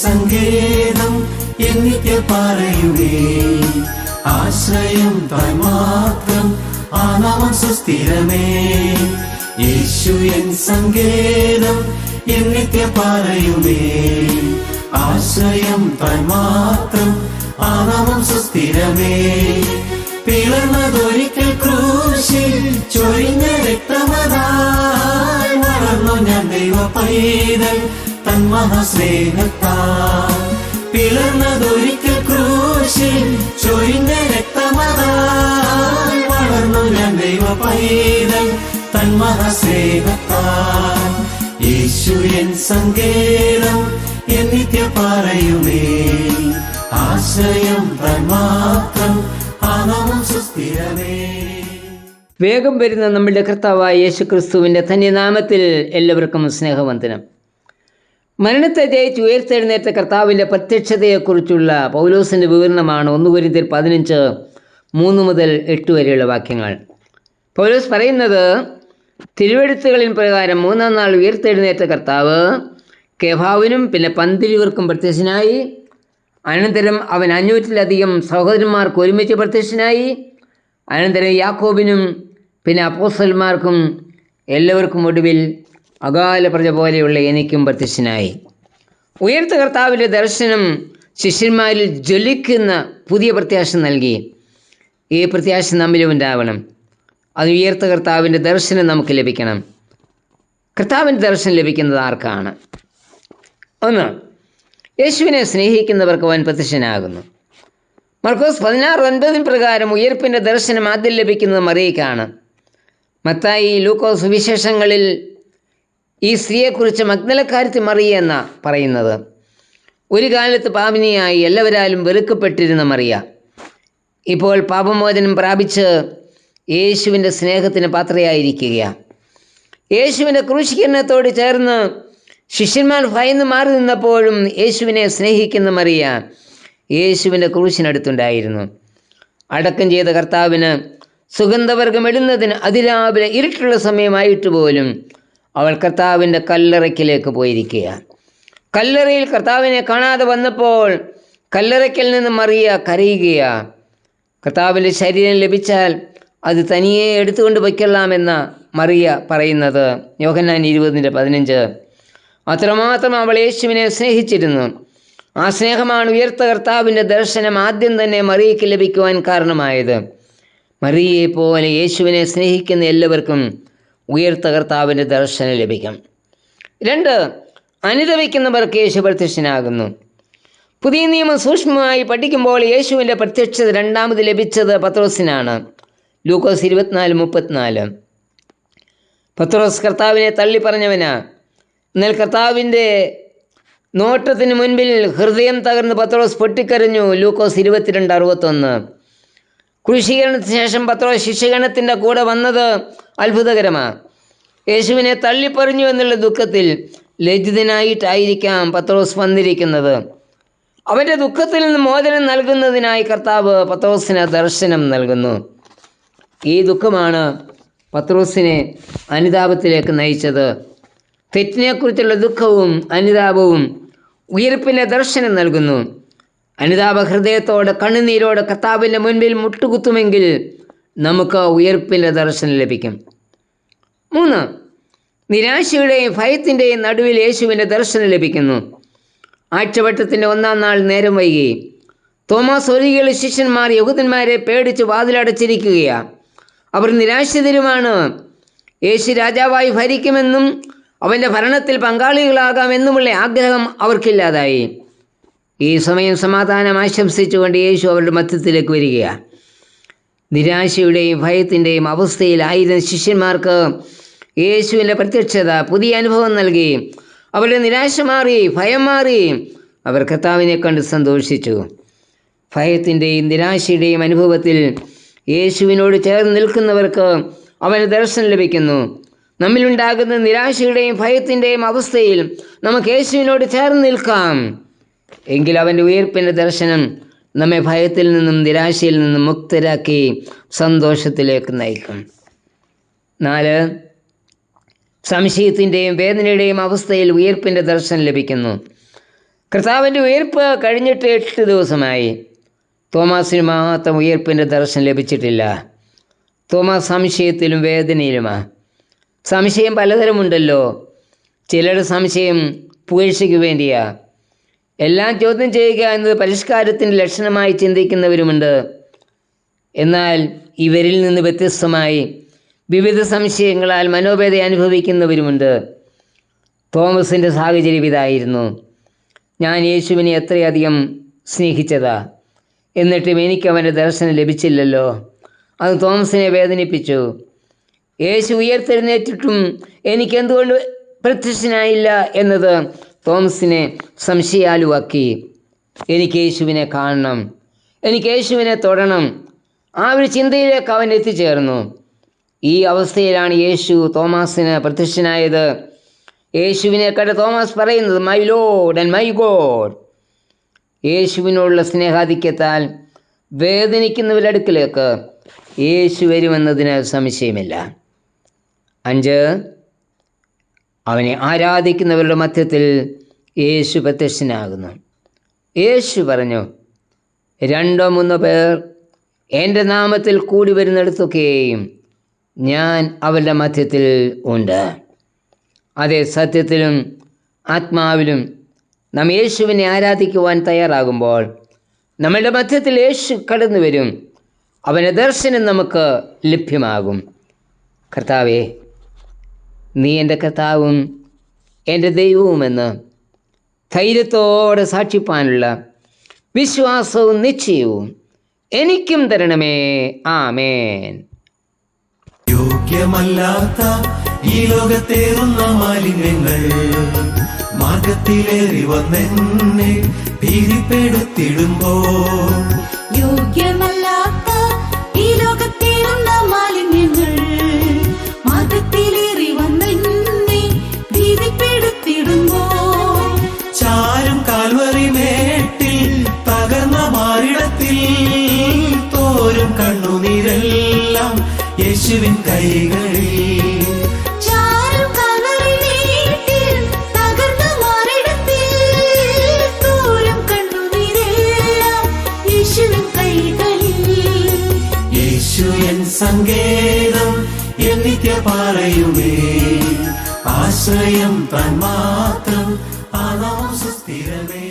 സങ്കേതം എന്നിത്യ പറയുവേ. ആശ്രയം താൻ മാത്രം, ആ നാമം സുസ്ഥിരമേ. യേശു എൻ സങ്കേതം എന്നിത്യ പറയുവേ. ആശ്രയം താൻ മാത്രം, ആ നാമം സുസ്ഥിരമേ. പിളർന്നതൊരിക്കൽ ക്രൂശിൽ ചൊരിഞ്ഞ രക്തമതായി വളർന്നു ഞാൻ ദൈവ പൈതൽ തൻ മഹാസ്നേഹത്താൽ. പിളർന്നതൊരിക്കൽ ക്രൂശിൽ ചൊരിഞ്ഞ രക്തമതായി വളർന്നു ഞാൻ ദൈവ പൈതൽ തൻ മഹാസ്നേഹത്താൽ. യേശു എൻ സങ്കേതം എന്നിത്യ പറയുമേ. ആശ്രയം താൻ മാത്രം, ആ നാമം സുസ്ഥിരമേ. വേഗം വരുന്ന നമ്മുടെ കർത്താവായ യേശുക്രിസ്തുവിൻ്റെ ധന്യനാമത്തിൽ എല്ലാവർക്കും സ്നേഹവന്ദനം. മരണത്തെ ജയിച്ച് ഉയർത്തെഴുന്നേറ്റ കർത്താവിൻ്റെ പ്രത്യക്ഷതയെക്കുറിച്ചുള്ള പൗലോസിൻ്റെ വിവരണമാണ് 1 കൊരിന്ത്യർ 15 3-8 വരെയുള്ള വാക്യങ്ങൾ. പൗലോസ് പറയുന്നത്, തിരുവെഴുത്തുകളിൻ പ്രകാരം 3-ാം നാൾ ഉയർത്തെഴുന്നേറ്റ കർത്താവ് കേഫാവിനും പിന്നെ 12 പ്രത്യക്ഷനായി. അനന്തരം അവൻ 500-ലധികം സഹോദരന്മാർക്ക് ഒരുമിച്ച് പ്രത്യക്ഷനായി. അനന്തരം യാക്കോബിനും പിന്നെ അപ്പോസ്തലന്മാർക്കും എല്ലാവർക്കും ഒടുവിൽ അകാല പ്രജ പോലെയുള്ള എനിക്കും പ്രത്യക്ഷനായി. ഉയർത്ത കർത്താവിൻ്റെ ദർശനം ശിഷ്യന്മാരിൽ ജ്വലിക്കുന്ന പുതിയ പ്രത്യാശ നൽകി. ഈ പ്രത്യാശ നമ്മിലും ഉണ്ടാവണം. അത് ഉയർത്ത കർത്താവിൻ്റെ ദർശനം നമുക്ക് ലഭിക്കണം. കർത്താവിൻ്റെ ദർശനം ലഭിക്കുന്നത് ആർക്കാണ്? 1, യേശുവിനെ സ്നേഹിക്കുന്നവർക്ക് അവൻ പ്രത്യക്ഷനാകുന്നു. മർക്കോസ് 16:9 പ്രകാരം ഉയർപ്പിൻ്റെ ദർശനം ആദ്യം ലഭിക്കുന്നത് മറിയയ്ക്കാണ്. മത്തായി, ലൂക്കോസ് സുവിശേഷങ്ങളിൽ ഈ സ്ത്രീയെക്കുറിച്ച് മഗ്ദലക്കാരത്തി മറിയ എന്നാ പറയുന്നത്. ഒരു കാലത്ത് പാപിനിയായി എല്ലാവരാലും വെറുക്കപ്പെട്ടിരുന്ന മറിയ ഇപ്പോൾ പാപമോചനം പ്രാപിച്ച് യേശുവിൻ്റെ സ്നേഹത്തിന് പാത്രയായിരിക്കുകയാണ്. യേശുവിൻ്റെ ക്രൂശീകരണത്തോട് ചേർന്ന് ശിഷ്യന്മാർ ഭയന്ന് മാറി നിന്നപ്പോഴും യേശുവിനെ സ്നേഹിക്കുന്ന മറിയ യേശുവിൻ്റെ ക്രൂശിനടുത്തുണ്ടായിരുന്നു. അടക്കം ചെയ്ത കർത്താവിന് സുഗന്ധവർഗം ഇടുന്നതിന് അതിരാവിലെ ഇരുട്ടുള്ള സമയമായിട്ട് പോലും അവൾ കർത്താവിൻ്റെ കല്ലറയ്ക്കിലേക്ക് പോയിരിക്കുകയാണ്. കല്ലറയിൽ കർത്താവിനെ കാണാതെ വന്നപ്പോൾ കല്ലറയ്ക്കൽ നിന്ന് മറിയ കരയുകയാണ്. കർത്താവിൻ്റെ ശരീരം ലഭിച്ചാൽ അത് തനിയെ എടുത്തുകൊണ്ട് വയ്ക്കൊള്ളാമെന്ന മറിയ പറയുന്നത്. യോഹന്നാൻ 20:15. അത്രമാത്രം അവൾ യേശുവിനെ സ്നേഹിച്ചിരുന്നു. ആ സ്നേഹമാണ് ഉയർത്ത കർത്താവിൻ്റെ ദർശനം ആദ്യം തന്നെ മറിയയ്ക്ക് ലഭിക്കുവാൻ കാരണമായത്. മറിയയെ പോലെ യേശുവിനെ സ്നേഹിക്കുന്ന എല്ലാവർക്കും ഉയർത്ത കർത്താവിൻ്റെ ദർശനം ലഭിക്കും. 2, അനുദപിക്കുന്നവർക്ക് യേശു പ്രത്യക്ഷനാകുന്നു. പുതിയ നിയമം സൂക്ഷ്മമായി പഠിക്കുമ്പോൾ യേശുവിൻ്റെ പ്രത്യക്ഷത രണ്ടാമത് ലഭിച്ചത് പത്രോസിനാണ്. ലൂക്കോസ് 24:34. പത്രോസ് കർത്താവിനെ തള്ളിപ്പറഞ്ഞവനാ. എന്നാൽ കർത്താവിൻ്റെ നോട്ടത്തിന് മുൻപിൽ ഹൃദയം തകർന്ന് പത്രോസ് പൊട്ടിക്കരഞ്ഞു. ലൂക്കോസ് 22:61. ക്രൂശീകരണത്തിന് ശേഷം പത്രോസ് ശിഷ്യഗണത്തിൻ്റെ കൂടെ വന്നത് അത്ഭുതകരമാണ്. യേശുവിനെ തള്ളിപ്പറഞ്ഞു എന്നുള്ള ദുഃഖത്തിൽ ലജ്ജിതനായിട്ടായിരിക്കാം പത്രോസ് വന്നിരിക്കുന്നത്. അവൻ്റെ ദുഃഖത്തിൽ നിന്ന് മോചനം നൽകുന്നതിനായി കർത്താവ് പത്രോസിന് ദർശനം നൽകുന്നു. ഈ ദുഃഖമാണ് പത്രോസിനെ അനുതാപത്തിലേക്ക് നയിച്ചത്. തെറ്റിനെക്കുറിച്ചുള്ള ദുഃഖവും അനുതാപവും ഉയർപ്പിൻ്റെ ദർശനം നൽകുന്നു. അനുതാപ ഹൃദയത്തോടെ കണ്ണുനീരോടെ കർത്താവിൻ്റെ മുൻപിൽ മുട്ടുകുത്തുമെങ്കിൽ നമുക്ക് ഉയർപ്പിൻ്റെ ദർശനം ലഭിക്കും. 3, നിരാശയുടെയും ഭയത്തിൻ്റെയും നടുവിൽ യേശുവിൻ്റെ ദർശനം ലഭിക്കുന്നു. ആഴ്ചവട്ടത്തിൻ്റെ 1-ാം നാൾ നേരം വൈകി. തോമസ് ഒഴികെയുള്ള ശിഷ്യന്മാർ യഹൂദന്മാരെ പേടിച്ച് വാതിലടച്ചിരിക്കുകയാണ്. അവർ നിരാശിതരുമാണ്. യേശു രാജാവായി ഭരിക്കുമെന്നും അവൻ്റെ ഭരണത്തിൽ പങ്കാളികളാകാമെന്നുമുള്ള ആഗ്രഹം അവർക്കില്ലാതായി. ഈ സമയം സമാധാനം ആശംസിച്ചുകൊണ്ട് യേശു അവരുടെ മധ്യത്തിലേക്ക് വരികയാണ്. നിരാശയുടെയും ഭയത്തിൻ്റെയും അവസ്ഥയിലായിരുന്ന ശിഷ്യന്മാർക്ക് യേശുവിൻ്റെ പ്രത്യക്ഷത പുതിയ അനുഭവം നൽകി. അവരുടെ നിരാശ മാറി, ഭയം മാറി. അവർ കർത്താവിനെ കണ്ട് സന്തോഷിച്ചു. ഭയത്തിൻ്റെയും നിരാശയുടെയും അനുഭവത്തിൽ യേശുവിനോട് ചേർന്ന് നിൽക്കുന്നവർക്ക് അവന് ദർശനം ലഭിക്കുന്നു. നമ്മിലുണ്ടാകുന്ന നിരാശയുടെയും ഭയത്തിൻ്റെയും അവസ്ഥയിൽ നമുക്ക് യേശുവിനോട് ചേർന്ന് നിൽക്കാം. എങ്കിൽ അവൻ്റെ ഉയർപ്പിൻ്റെ ദർശനം നമ്മെ ഭയത്തിൽ നിന്നും നിരാശയിൽ നിന്നും മുക്തരാക്കി സന്തോഷത്തിലേക്ക് നയിക്കും. 4, സംശയത്തിൻ്റെയും വേദനയുടെയും അവസ്ഥയിൽ ഉയർപ്പിൻ്റെ ദർശനം ലഭിക്കുന്നു. കർത്താവിൻ്റെ ഉയർപ്പ് കഴിഞ്ഞിട്ട് 8 ദിവസമായി. തോമാസിന് മാത്രം ഉയർപ്പിൻ്റെ ദർശനം ലഭിച്ചിട്ടില്ല. തോമാസ് സംശയത്തിലും വേദനയിലുമാണ്. സംശയം പലതരമുണ്ടല്ലോ. ചിലരുടെ സംശയം പുകഴ്ചയ്ക്ക് വേണ്ടിയാ. എല്ലാം ചോദ്യം ചെയ്യുക എന്നത് പരിഷ്കാരത്തിൻ്റെ ലക്ഷണമായി ചിന്തിക്കുന്നവരുമുണ്ട്. എന്നാൽ ഇവരിൽ നിന്ന് വ്യത്യസ്തമായി വിവിധ സംശയങ്ങളാൽ മനോവേദന അനുഭവിക്കുന്നവരുമുണ്ട്. തോമസിൻ്റെ സാഹചര്യം ഇതായിരുന്നു. ഞാൻ യേശുവിനെ എത്രയധികം സ്നേഹിച്ചതാ, എന്നിട്ടും എനിക്ക് അവൻ്റെ ദർശനം ലഭിച്ചില്ലല്ലോ. അത് തോമസിനെ വേദനിപ്പിച്ചു. യേശു ഉയർത്തെഴുന്നേറ്റിട്ടും എനിക്കെന്തുകൊണ്ട് പ്രത്യക്ഷനായില്ല എന്നത് തോമസിനെ സംശയാലുവാക്കി. എനിക്ക് യേശുവിനെ കാണണം, എനിക്ക് യേശുവിനെ തൊടണം, ആ ഒരു ചിന്തയിലേക്ക് അവൻ എത്തിച്ചേർന്നു. ഈ അവസ്ഥയിലാണ് യേശു തോമാസിന് പ്രത്യക്ഷനായത്. യേശുവിനെ കണ്ട തോമസ് പറയുന്നത്, my lord and my god. യേശുവിനോടുള്ള സ്നേഹാധിക്യത്താൽ വേദനിക്കുന്നവരുടെ അടുക്കിലേക്ക് യേശു വരുമെന്നതിന് സംശയമില്ല. 5, അവനെ ആരാധിക്കുന്നവരുടെ മധ്യത്തിൽ യേശു പ്രത്യക്ഷനാകുന്നു. യേശു പറഞ്ഞു, 2 or 3 പേർ എൻ്റെ നാമത്തിൽ കൂടി വരുന്നിടത്തൊക്കെയും ഞാൻ അവരുടെ മധ്യത്തിൽ ഉണ്ട്. അതേ, സത്യത്തിലും ആത്മാവിലും നാം യേശുവിനെ ആരാധിക്കുവാൻ തയ്യാറാകുമ്പോൾ നമ്മളുടെ മധ്യത്തിൽ യേശു കടന്നു വരും. അവൻ്റെ ദർശനം നമുക്ക് ലഭ്യമാകും. കർത്താവേ, നീ എൻ്റെ കർത്താവും എൻ്റെ ദൈവവുമെന്ന് ധൈര്യത്തോടെ സാക്ഷിപ്പാനുള്ള വിശ്വാസവും നിശ്ചയവും എനിക്കും തരണമേ. ആമേൻ. യോഗ്യമല്ലാത്ത ഈ ലോകത്തേറുന്ന മാലിന്യങ്ങൾ മാർഗത്തിലേറി വന്നെന്നെ ഭീതിപ്പെടുത്തിടുമ്പോൾ, യോഗ്യമല്ലാത്ത ഈ ലോകത്തേറുന്ന മാലിന്യങ്ങൾ മാർഗത്തിലേറി വന്നെന്നെ ഭീതിപ്പെടുത്തിടുമ്പോൾ, ചാരും കാൽവറി മേട്ടിൽ തകർന്ന മാറിടത്തിൽ തോരും കണ്ണുനീരെല്ലാം യേശുവിൻ കൈകളിൽ. ചാരും കാൽവരിമേട്ടിൽ തകർന്ന മാറിടത്തിൽ തോരും കണ്ണുനീരെല്ലാം യേശുവിൻ കൈകളിൽ. യേശു എൻ സങ്കേതം എൻ നിത്യപാറയുമേ, ആശ്രയം താൻ മാത്രം, ആ നാമം സുസ്ഥിരമേ.